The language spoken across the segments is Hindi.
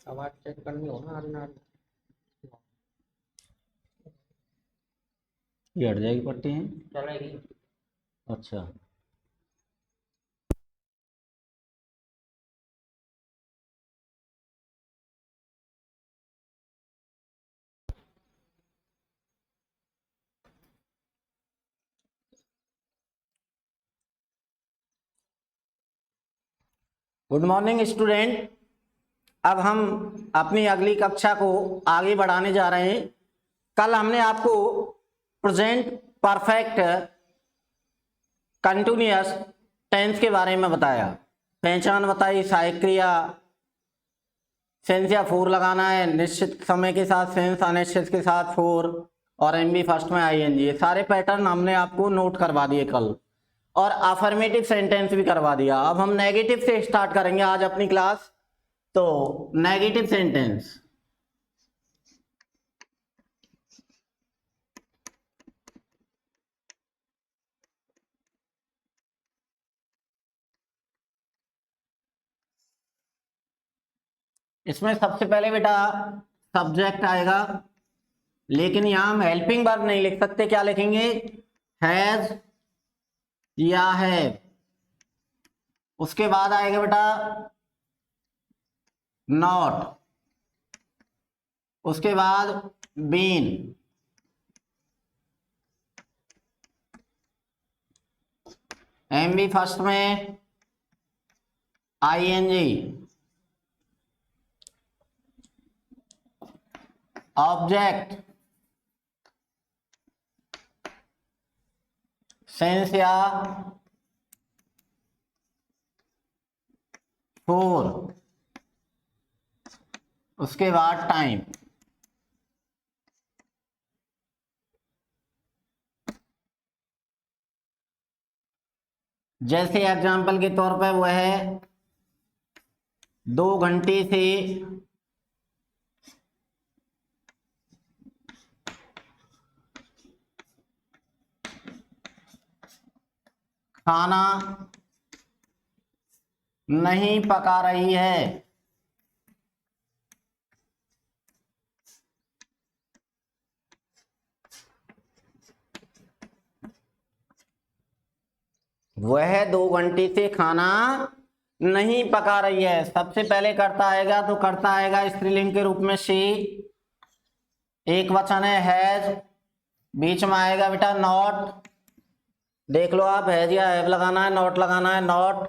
आवाज चेक करनी हो ना आज ये हट जाएगी पट्टी है चलेगी। अच्छा गुड मॉर्निंग स्टूडेंट। अब हम अपनी अगली कक्षा को आगे बढ़ाने जा रहे हैं। कल हमने आपको प्रेजेंट परफेक्ट कंटिन्यूअस टेंस के बारे में बताया, पहचान बताई, सहायक क्रिया, सेंस या फोर लगाना है, निश्चित समय के साथ सेंस, अनिश्चित के साथ फोर, और एमबी फर्स्ट में आईएनजी। ये सारे पैटर्न हमने आपको नोट करवा दिए कल, और अफर्मेटिव सेंटेंस भी करवा दिया। अब हम नेगेटिव से स्टार्ट करेंगे आज अपनी क्लास। तो नेगेटिव सेंटेंस, इसमें सबसे पहले बेटा सब्जेक्ट आएगा, लेकिन यहां हम हेल्पिंग वर्ब नहीं लिख सकते। क्या लिखेंगे? हैज या है। उसके बाद आएगा बेटा नॉट, उसके बाद बीन, एमबी फर्स्ट में आईएनजी, ऑब्जेक्ट सेंस या फोर, उसके बाद टाइम। जैसे एग्जांपल के तौर पर वह है 2 घंटे से खाना नहीं पका रही है। वह 2 घंटे से खाना नहीं पका रही है। सबसे पहले करता आएगा तो करता आएगा स्त्रीलिंग के रूप में शी, एक वचन है हैज, बीच में आएगा बेटा नॉट। देख लो आप, हैज या हैव लगाना है, नॉट लगाना है, नॉट।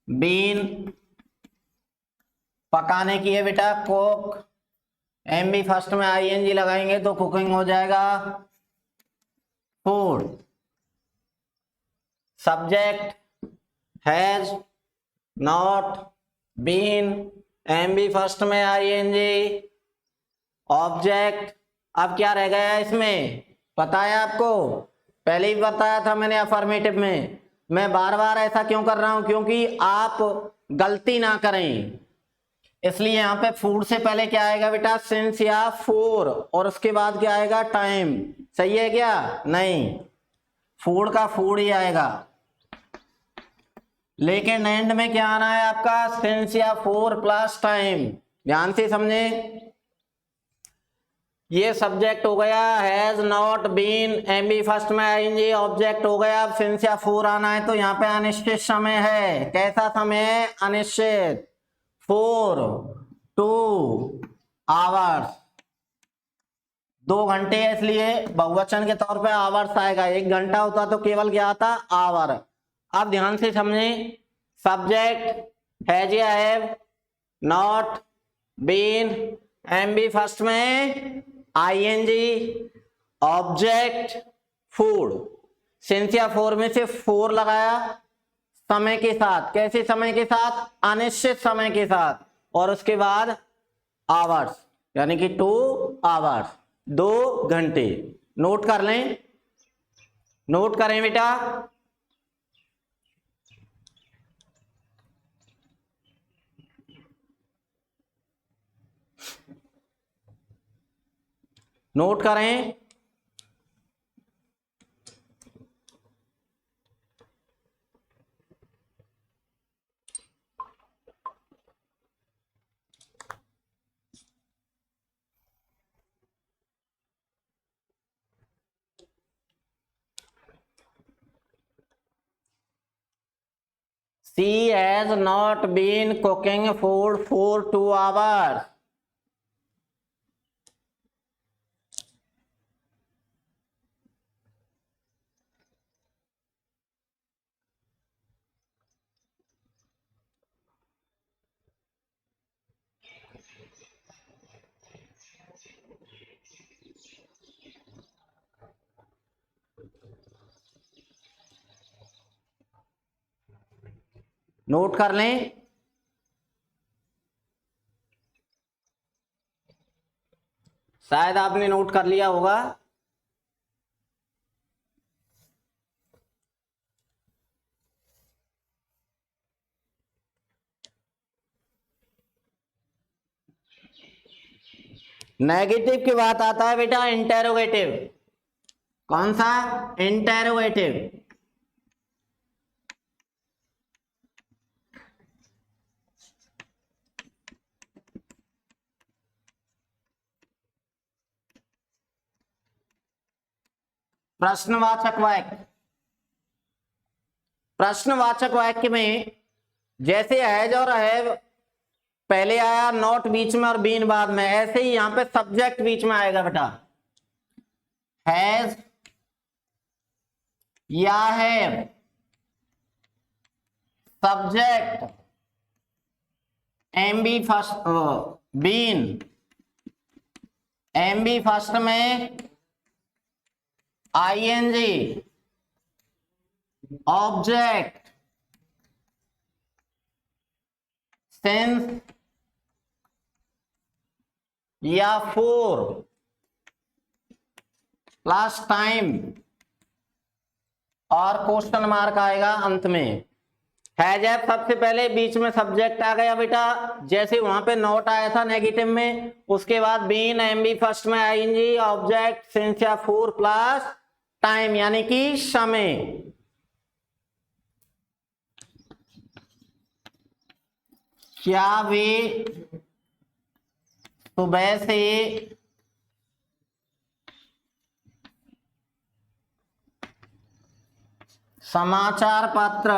बीन पकाने की है बेटा कुक, एमबी फर्स्ट में आईएनजी लगाएंगे तो कुकिंग हो जाएगा food. Subject has, not, been, MB first में आईएनजी, ऑब्जेक्ट। अब क्या रह गया इसमें? पता है आपको? पहले ही बताया था मैंने अफर्मेटिव में। मैं बार बार ऐसा क्यों कर रहा हूं? क्योंकि आप गलती ना करें, इसलिए यहां पे फूड से पहले क्या आएगा बेटा? सिंस या फोर, और उसके बाद क्या आएगा? टाइम। सही है क्या? नहीं, फूड का फूड ही आएगा, लेकिन एंड में क्या आना है आपका? सिंस या फोर प्लस टाइम। ध्यान से समझे। ये सब्जेक्ट हो गया, has, not, been, MB first में आएंगे, ऑब्जेक्ट हो गया। अब सिंस या फोर आना है तो यहाँ पे अनिश्चित समय है। कैसा समय है? अनिश्चित। 4 2 आवर्स, 2 घंटे है इसलिए बहुवचन के तौर पे आवर्स आएगा। 1 घंटा होता तो केवल क्या आता? आवर। अब ध्यान से समझे। सब्जेक्ट हैज या have, not, been, MB first में आईएनजी, ऑब्जेक्ट फूड। सिंस या फोर में से फोर लगाया समय के साथ। कैसे समय के साथ? अनिश्चित समय के साथ। और उसके बाद आवर्स, यानी कि 2 आवर्स, 2 घंटे। नोट कर लें, नोट करें बेटा। नोट करें। She has not been cooking food for 2 hours। Note कर लें। शायद आपने नोट कर लिया होगा। नेगेटिव की बात आता है बेटा इंटेरोगेटिव। कौन सा? इंटेरोगेटिव। प्रश्नवाचक वाक्य। प्रश्नवाचक वाक्य में जैसे हैज और हैव पहले आया, नॉट बीच में और बीन बाद में, ऐसे ही यहां पे सब्जेक्ट बीच में आएगा बेटा। हैज या have, subject M B first, been M B first में, आईएनजी ऑब्जेक्ट सिंस या फोर प्लस टाइम और क्वेश्चन मार्क आएगा अंत में। हैज हैव सबसे पहले, बीच में सब्जेक्ट आ गया बेटा, जैसे वहां पे नॉट आया था नेगेटिव में, उसके बाद बीन एम बी फर्स्ट में, आईएनजी ऑब्जेक्ट सिंस या फोर प्लस टाइम यानी कि समय। क्या वे सुबह से समाचार पत्र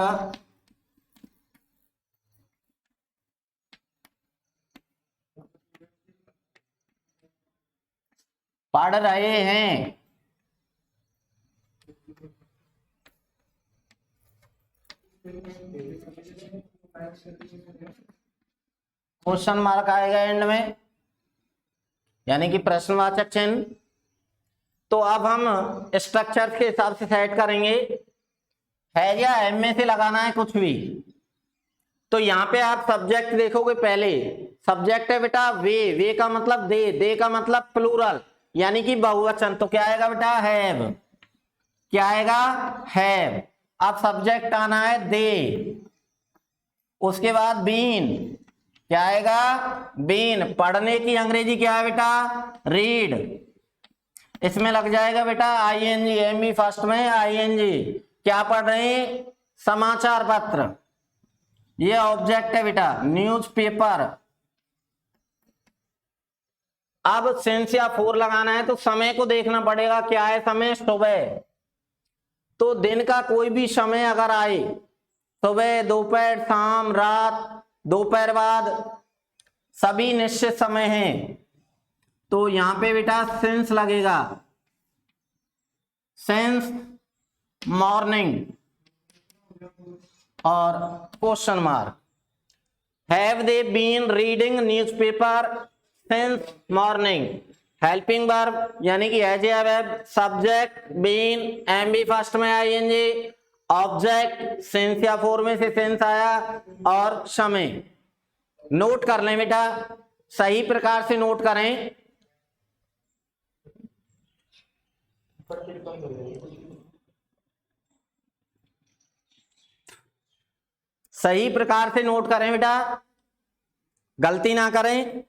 पढ़ रहे हैं? क्वेश्चन मार्क आएगा एंड में, यानी कि प्रश्नवाचक चिन्ह। तो अब हम स्ट्रक्चर के हिसाब से सेट करेंगे। है या एम में से लगाना है कुछ भी। तो यहाँ पे आप सब्जेक्ट देखोगे, पहले सब्जेक्ट है बेटा वे का मतलब दे का मतलब प्लूरल यानी कि बहुवचन, तो क्या आएगा बेटा? हैव। क्या आएगा? हैव। अब सब्जेक्ट आना है दे, उसके बाद बीन, क्या आएगा? बीन। पढ़ने की अंग्रेजी क्या है बेटा? रीड। इसमें लग जाएगा बेटा आईएनजी, एम बी फर्स्ट में, आईएनजी। क्या पढ़ रहे हैं? समाचार पत्र। ये ऑब्जेक्ट है बेटा, न्यूज़पेपर। अब सिंस या फोर लगाना है तो समय को देखना पड़ेगा। क्या है समय? सुबह। तो दिन का कोई भी समय अगर आए, सुबह, दोपहर, शाम, रात, दोपहर बाद, सभी निश्चित समय हैं, तो यहां पे बेटा सिंस लगेगा। सिंस मॉर्निंग और question mark. Have they been reading newspaper since morning. Helping verb यानी कि has have, subject been, M B first में, आईएनजी ऑब्जेक्ट सिंस या फोर में से सिंस आया और समय। नोट कर लें बेटा, सही प्रकार से नोट करें। सही प्रकार से नोट करें बेटा, गलती ना करें।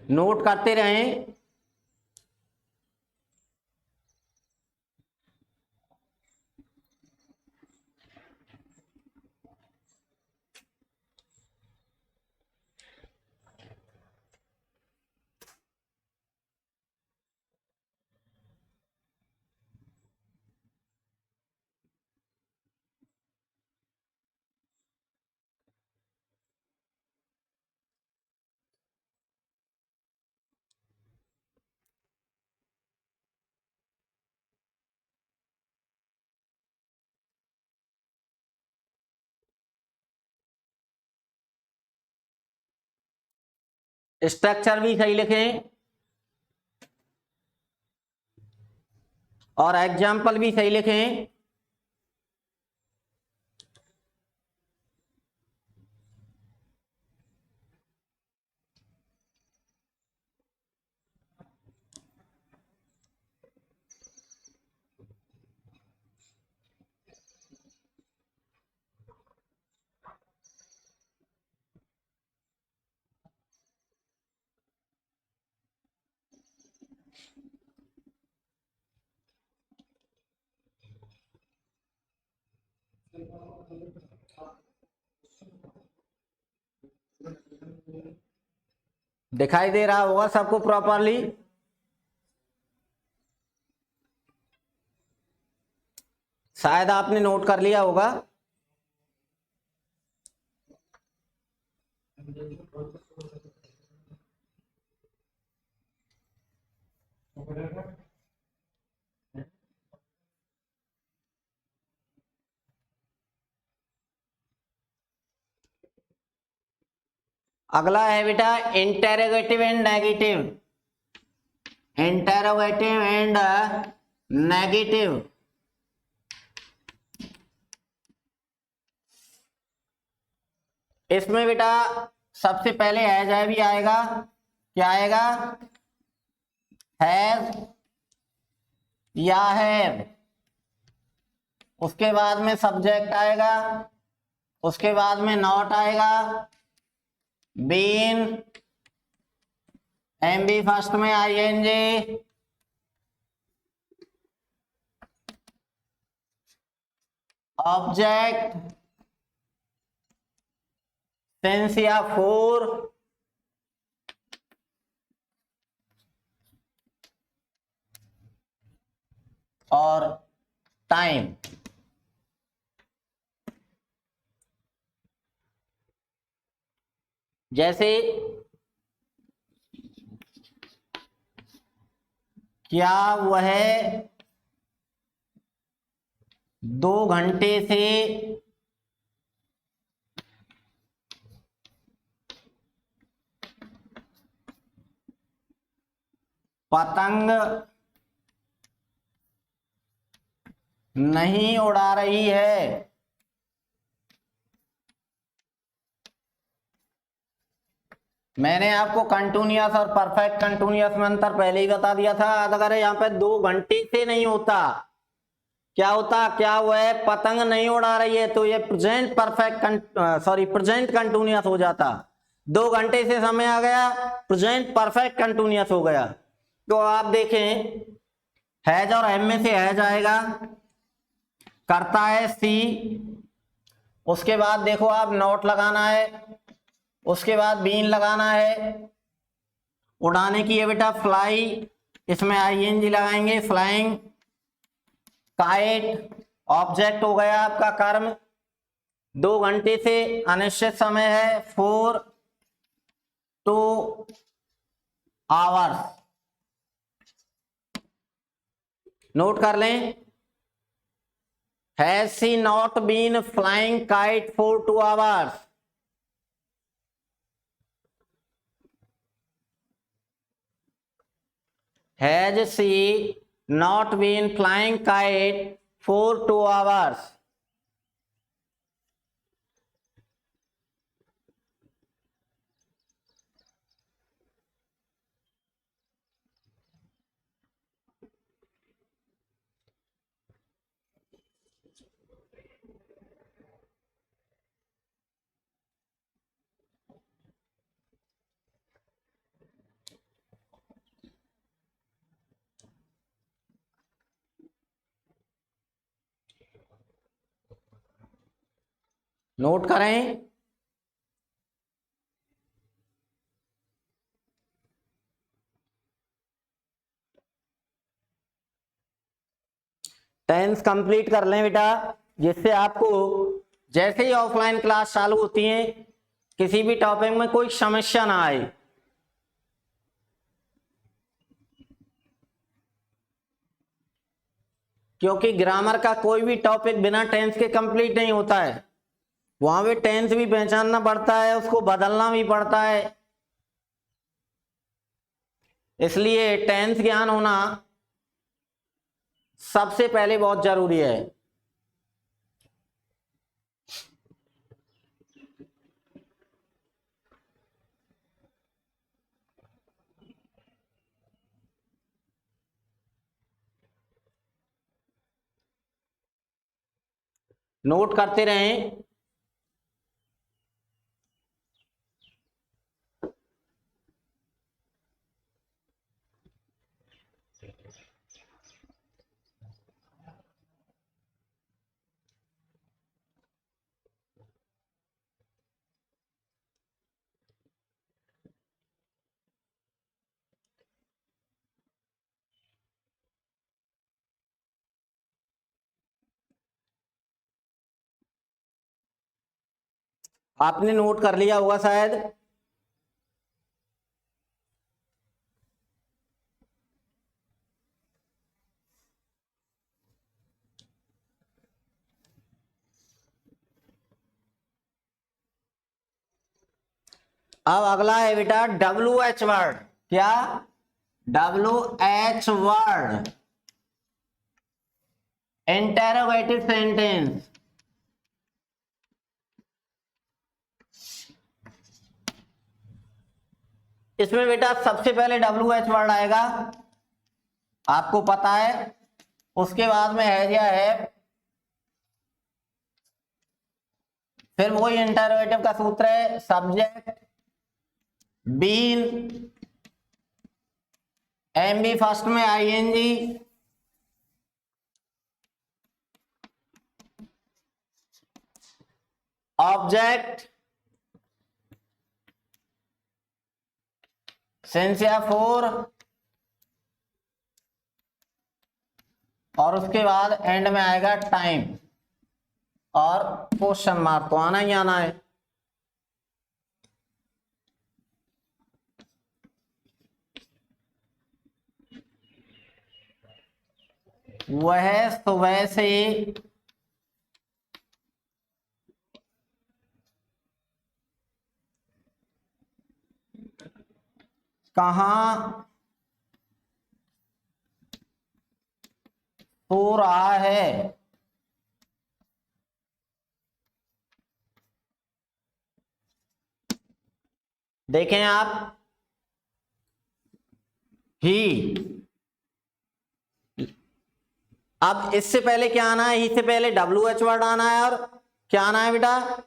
नोट करते रहें। स्ट्रक्चर भी सही लिखें और एग्जाम्पल भी सही लिखें। दिखाई दे रहा होगा सबको प्रॉपरली? शायद आपने नोट कर लिया होगा। अगला है बेटा interrogative and negative. Interrogative and negative. इसमें बेटा सबसे पहले हैज भी आएगा। क्या आएगा? हैज या हैव। उसके बाद में सब्जेक्ट आएगा, उसके बाद में नॉट आएगा, बीन, एमबी फर्स्ट में आईएनजी, ऑब्जेक्ट सिंस या फोर, और टाइम। जैसे क्या वह 2 घंटे से पतंग नहीं उड़ा रही है? मैंने आपको कंटिन्यूअस और परफेक्ट कंटिन्यूअस में अंतर पहले ही बता दिया था। अगर यहाँ पे 2 घंटे से नहीं होता, क्या होता? क्या वह पतंग नहीं उड़ा रही है, तो ये प्रेजेंट परफेक्ट प्रेजेंट कंटिन्यूअस हो जाता। 2 घंटे से समय आ गया, प्रेजेंट परफेक्ट कंटिन्यूअस हो गया। तो आप देखें हैज और एम में से हैज आएगा, करता है सी, उसके बाद देखो आप नॉट लगाना है, उसके बाद बीन लगाना है, उड़ाने की है बेटा फ्लाई, इसमें आईएनजी लगाएंगे, फ्लाइंग, काइट, ऑब्जेक्ट हो गया आपका कर्म, 2 घंटे से अनिश्चित समय है, 4 to hours। नोट कर लें, has she not been flying kite for 2 hours? Has she not been flying kite for 2 hours? Note करें, टेंस कंप्लीट कर लें बेटा, जिससे आपको जैसे ही ऑफलाइन क्लास चालू होती है किसी भी टॉपिक में कोई समस्या ना आए। क्योंकि ग्रामर का कोई भी टॉपिक बिना टेंस के कंप्लीट नहीं होता है, वहां पे टेंस भी पहचानना पड़ता है, उसको बदलना भी पड़ता है। इसलिए टेंस ज्ञान होना सबसे पहले बहुत जरूरी है। नोट करते रहें। आपने नोट कर लिया होगा शायद। अब अगला है बेटा WH वर्ड। क्या? WH word, interrogative sentence. इसमें बेटा सबसे पहले WH वर्ड आएगा, आपको पता है। उसके बाद में है या है, फिर वही इंटेरोगेटिव का सूत्र है, सब्जेक्ट, बीन, एमबी फर्स्ट में आईएनजी, ऑब्जेक्ट, सिंस या फोर, और उसके बाद एंड में आएगा टाइम और क्वेश्चन मार्क, तो आना ही आना है। वह सुबह से कहाँ सो रहा है। देखें आप, ही, अब इससे पहले क्या आना है? ही से पहले WH वर्ड आना है, और क्या आना है बेटा?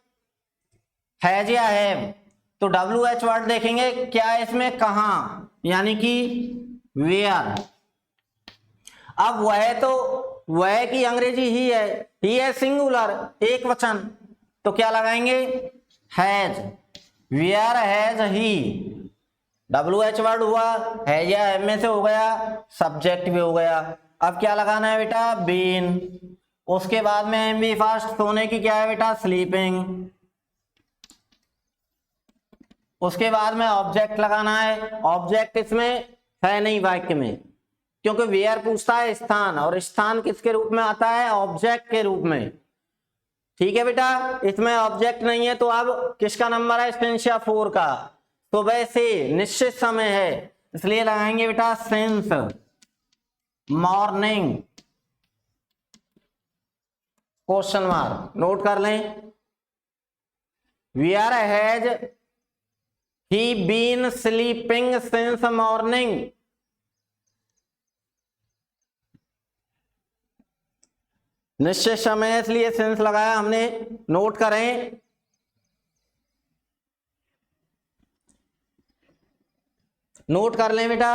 हैज या हैव। तो WH वर्ड देखेंगे क्या है इसमें, कहां, यानी कि वेयर। अब वह, तो वह की अंग्रेजी ही है सिंगुलर, एक वचन, तो क्या लगाएंगे? Has. Where has he, WH word हुआ, हैज या हैव में से हो गया, सब्जेक्ट भी हो गया। अब क्या लगाना है बेटा? बीन। उसके बाद में एमबी फर्स्ट, सोने की क्या है बेटा? स्लीपिंग। उसके बाद में ऑब्जेक्ट लगाना है। ऑब्जेक्ट इसमें है नहीं वाक्य में, क्योंकि वेयर पूछता है स्थान, और स्थान किसके रूप में आता है? ऑब्जेक्ट के रूप में। ठीक है बेटा, इसमें ऑब्जेक्ट नहीं है, तो अब किसका नंबर है? सिंस या फोर का। तो वैसे निश्चित समय है, इसलिए लगाएंगे बेटा since morning, question mark. Note कर लें, where has he been sleeping since morning. निश्चित समय, इसलिए सिंस लगाया हमने। नोट करें, नोट कर लें बेटा।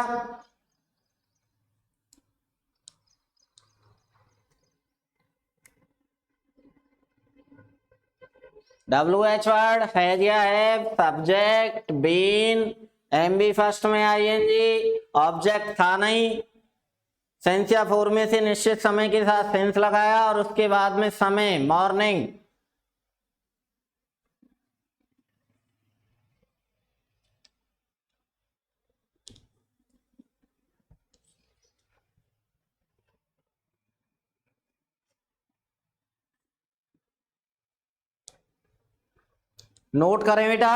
WH वर्ड, हैज या have, subject, been, MB first में आईएनजी, ऑब्जेक्ट था नहीं, सेंस या फोर में से निश्चित समय के साथ सेंस लगाया, और उसके बाद में समय, मॉर्निंग। नोट करें बेटा,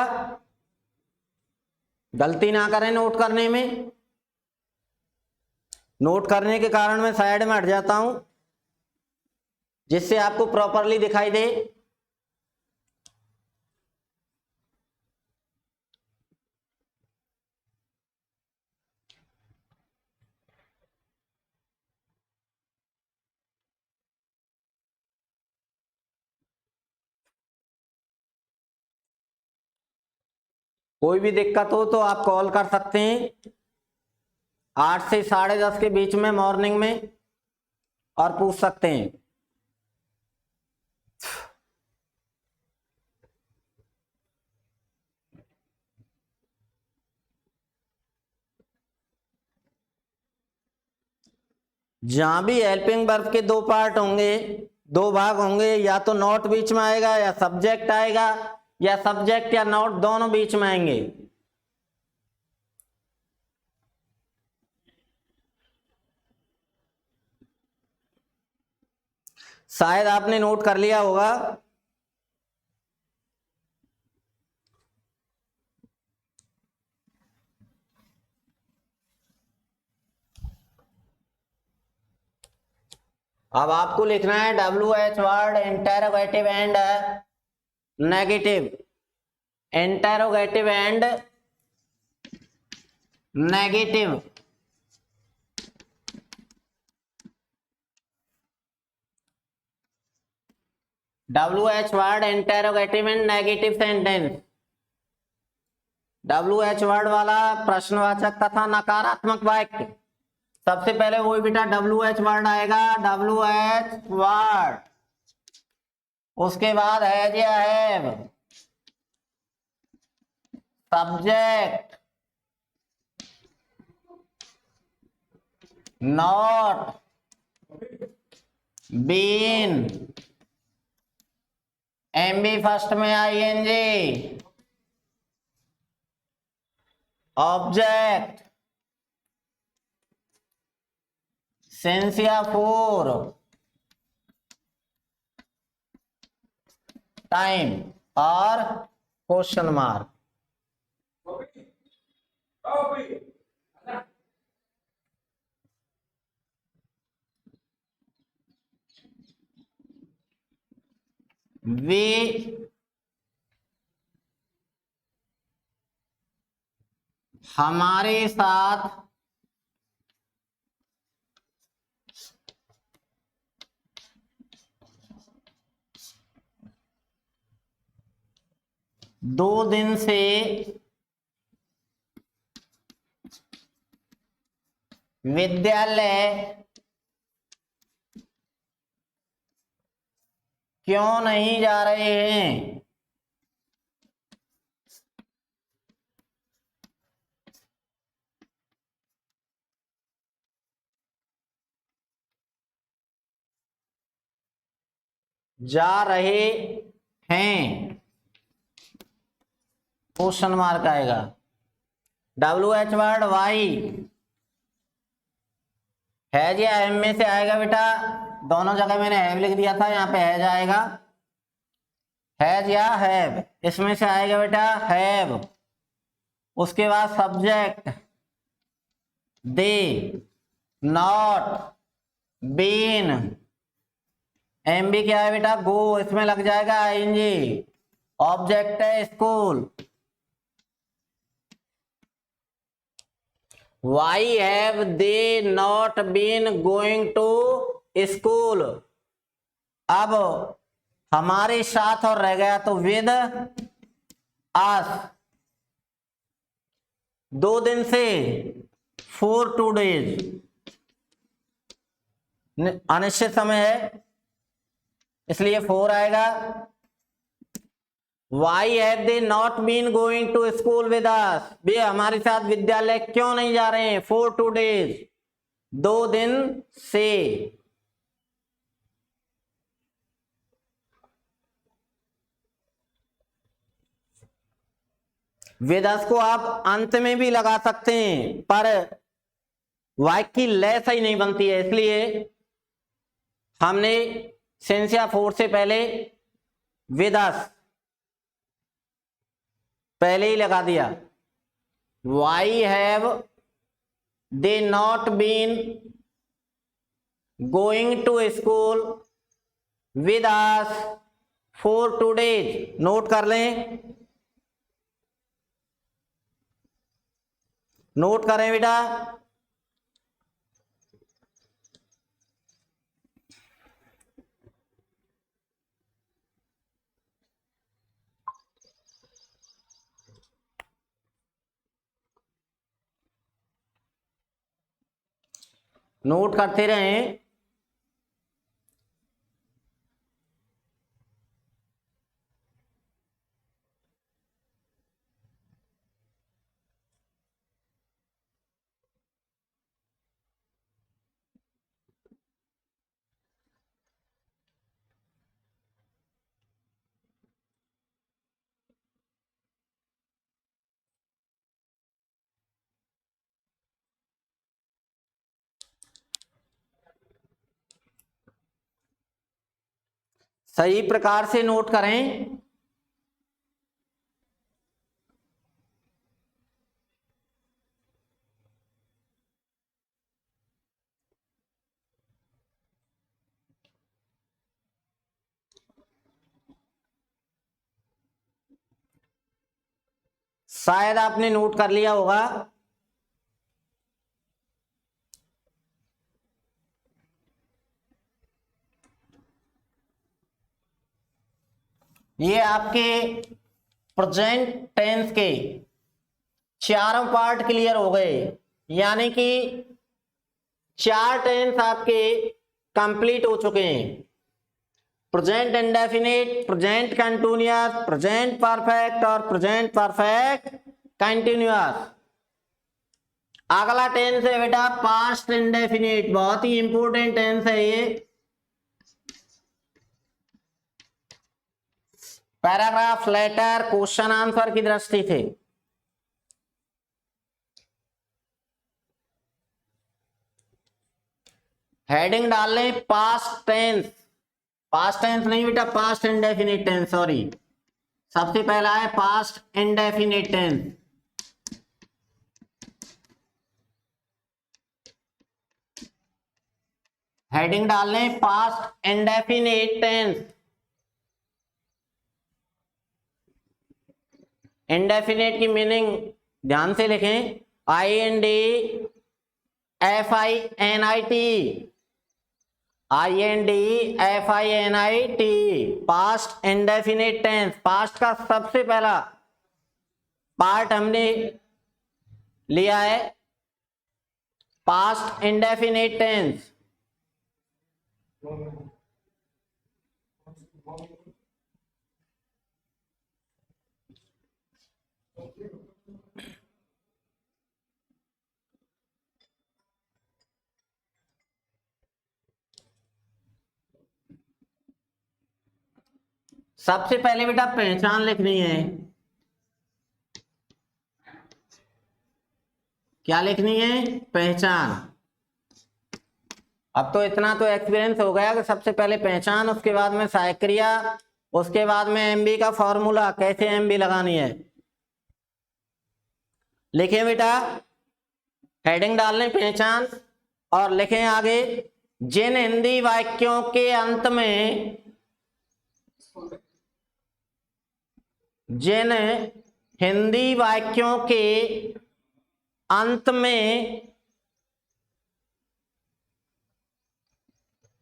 गलती ना करें नोट करने में। नोट करने के कारण मैं साइड में हट जाता हूं जिससे आपको प्रॉपरली दिखाई दे। कोई भी दिक्कत हो तो आप कॉल कर सकते हैं 8 से 10:30 के बीच में मॉर्निंग में, और पूछ सकते हैं। जहां भी हेल्पिंग वर्ब के दो पार्ट होंगे, दो भाग होंगे, या तो नॉट बीच में आएगा या सब्जेक्ट आएगा, या सब्जेक्ट या नॉट दोनों बीच में आएंगे। शायद आपने नोट कर लिया होगा। अब आपको लिखना है WH word interrogative and negative, interrogative and negative. WH word interrogative and negative sentence. WH word वाला प्रश्नवाचक तथा नकारात्मक वाक्य। सबसे पहले वही बेटा WH वर्ड आएगा, WH वर्ड, उसके बाद हैज या have, subject, not, been, MB first में ING, ऑब्जेक्ट, सिंस या फॉर, टाइम और क्वेश्चन मार्क। वे हमारे साथ दो दिन से विद्यालय क्यों नहीं जा रहे हैं? जा रहे हैं, क्वेश्चन मार्क आएगा। WH वर्ड वाई, हैज या हैव में से आएगा बेटा, दोनों जगह मैंने हैव लिख दिया था, यहाँ पे हैज आएगा। हैज या हैव, इसमें से आएगा बेटा हैव। उसके बाद subject they, not, been, MB क्या है बेटा गो, इसमें लग जाएगा ING। ऑब्जेक्ट है school. Why have they not been going to school? अब हमारे साथ और रह गया तो विद us। 2 दिन से, for 2 days, अनिश्चित समय है इसलिए 4 आएगा। Why have they not been going to school with us? वे हमारे साथ विद्यालय क्यों नहीं जा रहे हैं? For 2 days, 2 दिन से। with us को आप अंत में भी लगा सकते हैं, पर वाक्य की लय सही नहीं बनती है, इसलिए हमने सिंस या फोर से पहले with us पहले ही लगा दिया। Why have they not been going to school with us for 2 days। Note कर लें, नोट करें बेटा। नोट करते रहें। सही प्रकार से नोट करें। शायद आपने नोट कर लिया होगा। ये आपके प्रेजेंट टेंस के चारों पार्ट क्लियर हो गए, यानी कि 4 टेंस आपके कंप्लीट हो चुके हैं। Present indefinite, present continuous, present perfect और प्रेजेंट परफेक्ट कंटिन्यूअस। अगला टेंस है बेटा पास्ट इंडेफिनिट, बहुत ही इंपॉर्टेंट टेंस है ये। पैराग्राफ, लेटर, क्वेश्चन आंसर की दृष्टि से हेडिंग डाल लें पास्ट टेंस। पास्ट टेंस नहीं बेटा, पास्ट इंडेफिनिट टेंस, सॉरी। सबसे पहला है पास्ट इंडेफिनिट टेंस। हेडिंग डाल लें पास्ट इंडेफिनिट टेंस। इंडेफिनिट की मीनिंग ध्यान से लिखें, IND FINIT, IND FINIT, past indefinite tense. Past का सबसे पहला पार्ट हमने लिया है पास्ट इंडेफिनिट टेंस। सबसे पहले बेटा पहचान लिखनी है। क्या लिखनी है? पहचान। अब तो इतना तो एक्सपीरियंस हो गया कि सबसे पहले पहचान, उसके बाद में सहायक क्रिया, उसके बाद में MB का फॉर्मूला, कैसे MB लगानी है। लिखें बेटा, हेडिंग डाल लें पहचान और लिखें आगे, जिन हिंदी वाक्यों के अंत में, जिन हिंदी वाक्यों के अंत में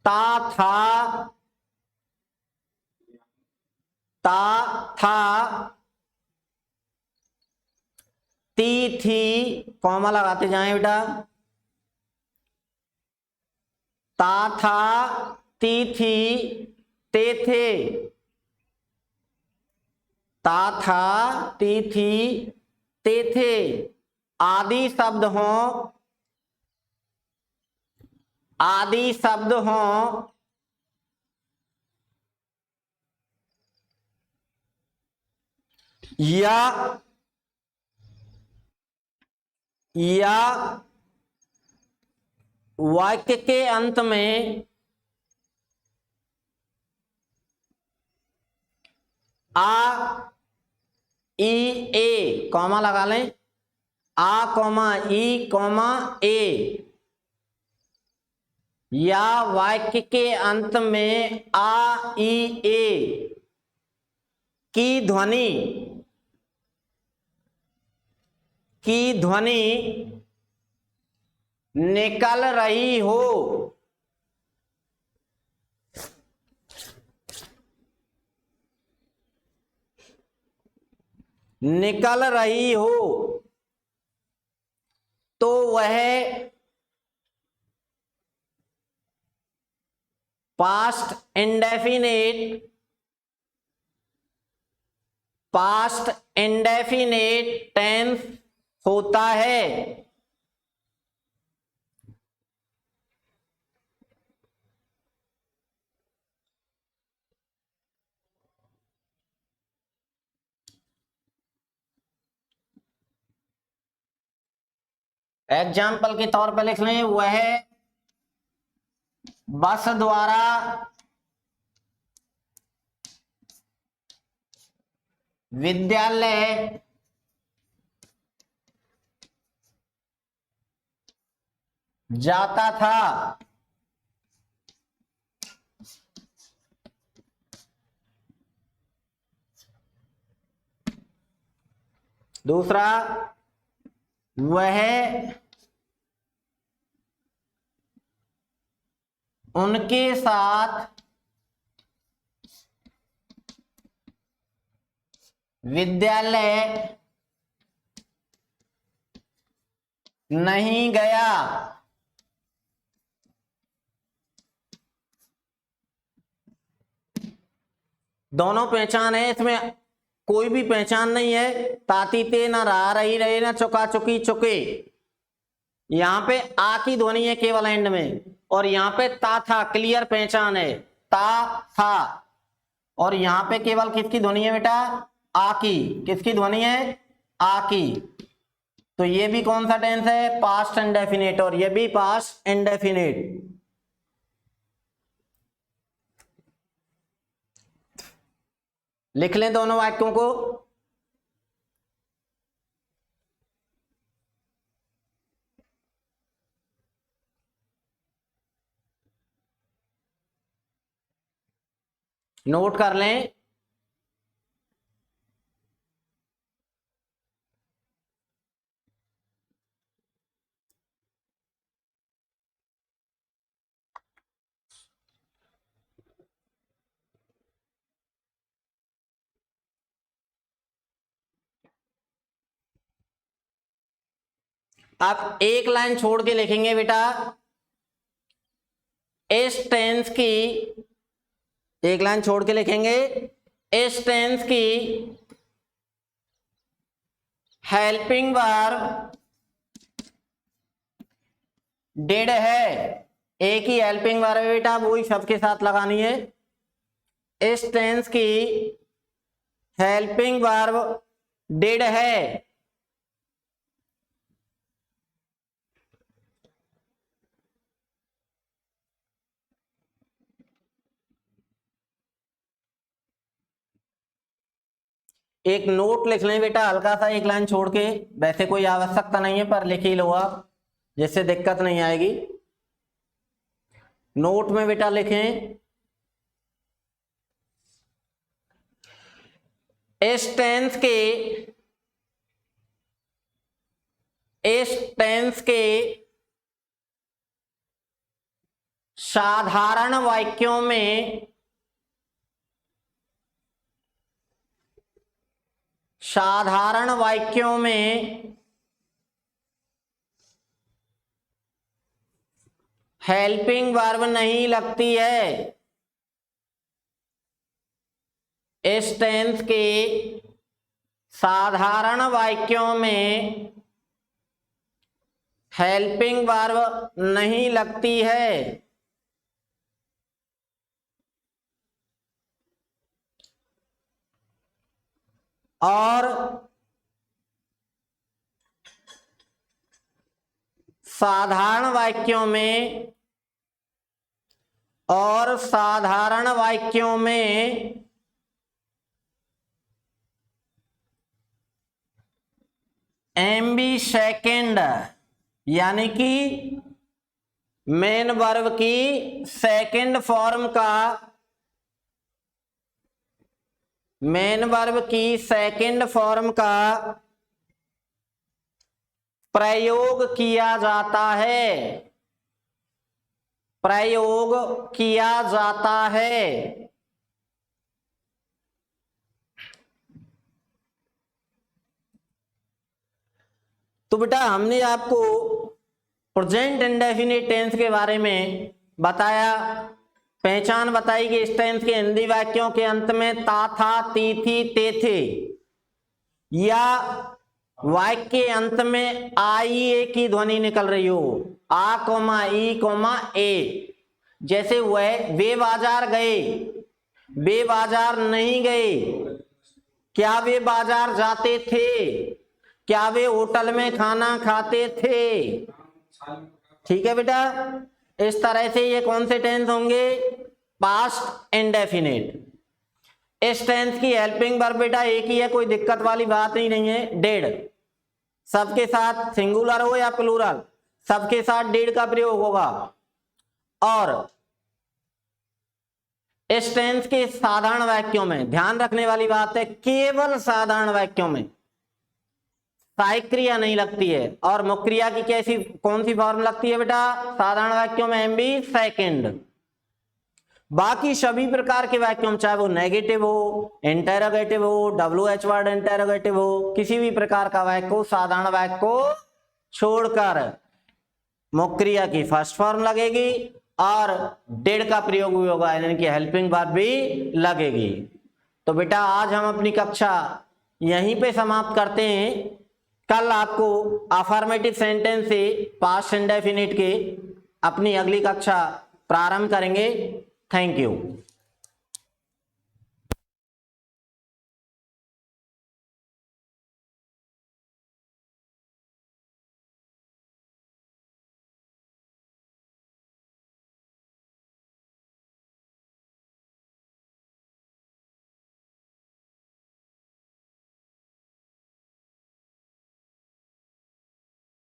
ता था, ती थी, कॉमा लगाते जाएं बेटा, ता था, ती थी, ते थे, ता था, ती थी, ते थे आदि शब्द हों, आदि शब्द हों या वाक्य के अंत में आ, ई, ए, कॉमा लगा लें, आ कॉमा ई कॉमा ए, या वाक्य के अंत में आ ई ए की ध्वनि निकल रही हो, तो वह पास्ट इंडेफिनेट टेंस होता है। एग्जाम्पल के तौर पे लिख लें, वह बस द्वारा विद्यालय जाता था। दूसरा, वह उनके साथ विद्यालय नहीं गया। दोनों पहचान है, इसमें कोई भी पहचान नहीं है। ताती ते ना रहा रही रहे ना चुका चुकी चुके। यहां पे आ की ध्वनि है केवल एंड में, और यहां पे ता था, क्लियर पहचान है, ता था। और यहां पे केवल किसकी ध्वनि है बेटा? आ की। किसकी ध्वनि है? आ की। तो ये भी कौन सा टेंस है? पास्ट इंडेफिनिट, और ये भी पास्ट इंडेफिनिट। लिख लें दोनों वाक्यों को। नोट कर लें। आप एक लाइन छोड़ के लिखेंगे बेटा, इस टेंस की, एक लाइन छोड़ के लिखेंगे, इस टेंस की हेल्पिंग वर्ब डिड है। एक ही हेल्पिंग वर्ब है बेटा, वही सबके साथ लगानी है। इस टेंस की हेल्पिंग वर्ब डिड है। एक नोट लिख लें बेटा हल्का सा, एक लाइन छोड़ के। वैसे कोई आवश्यकता नहीं है, पर लिख ही लो आप, जिससे दिक्कत नहीं आएगी। नोट में बेटा लिखें, इस टेंस के साधारण वाक्यों में हेल्पिंग वर्ब नहीं लगती है। इस टेंस के साधारण वाक्यों में हेल्पिंग वर्ब नहीं लगती है। और साधारण वाक्यों में एमबी सेकंड, यानी कि मेन वर्ब की सेकंड फॉर्म का, मेन वर्ब की सेकंड फॉर्म का प्रयोग किया जाता है, प्रयोग किया जाता है। तो बेटा हमने आपको प्रेजेंट इंडेफिनिट टेंस के बारे में बताया, पहचान बताई कि इस टेंस के हिंदी वाक्यों के अंत में ता, था, ती, थी, ते, थे, या वाक्य के अंत में आई ए की ध्वनि निकल रही हो, आ कोमा ई कोमा ए, जैसे वे बाजार गए, वे बाजार नहीं गए, क्या वे बाजार जाते थे, क्या वे होटल में खाना खाते थे। ठीक है बेटा, इस तरह से ये कौन से टेंस होंगे, पास्ट इंडेफिनिट। इस टेंस की हेल्पिंग वर्ब बेटा एक ही है, कोई दिक्कत वाली बात ही नहीं है, डेड। सबके साथ सिंगुलर हो या प्लूरल, सबके साथ डेड का प्रयोग होगा। और इस टेंस के साधारण वाक्यों में ध्यान रखने वाली बात है, केवल साधारण वाक्यों में सहायक क्रिया नहीं लगती है। और मुख्य क्रिया की कैसी कौन सी फॉर्म लगती है बेटा, साधारण वाक्यों में एमबी सेकंड। बाकी सभी प्रकार के वाक्यों में, चाहे वो नेगेटिव हो, इंटेरोगेटिव हो, WH वर्ड इंटेरोगेटिव हो, किसी भी प्रकार का वाक्य हो, साधारण वाक्य को छोड़कर मुख्य क्रिया की फर्स्ट फॉर्म लगेगी और डेड का प्रयोग भी होगा, यानी कि हेल्पिंग वर्ब भी लगेगी। तो बेटा आज हम अपनी कक्षा यहीं पे समाप्त करते हैं। कल आपको अफर्मेटिव सेंटेंस से पास्ट इंडेफिनिट के अपनी अगली कक्षा प्रारंभ करेंगे। Thank you.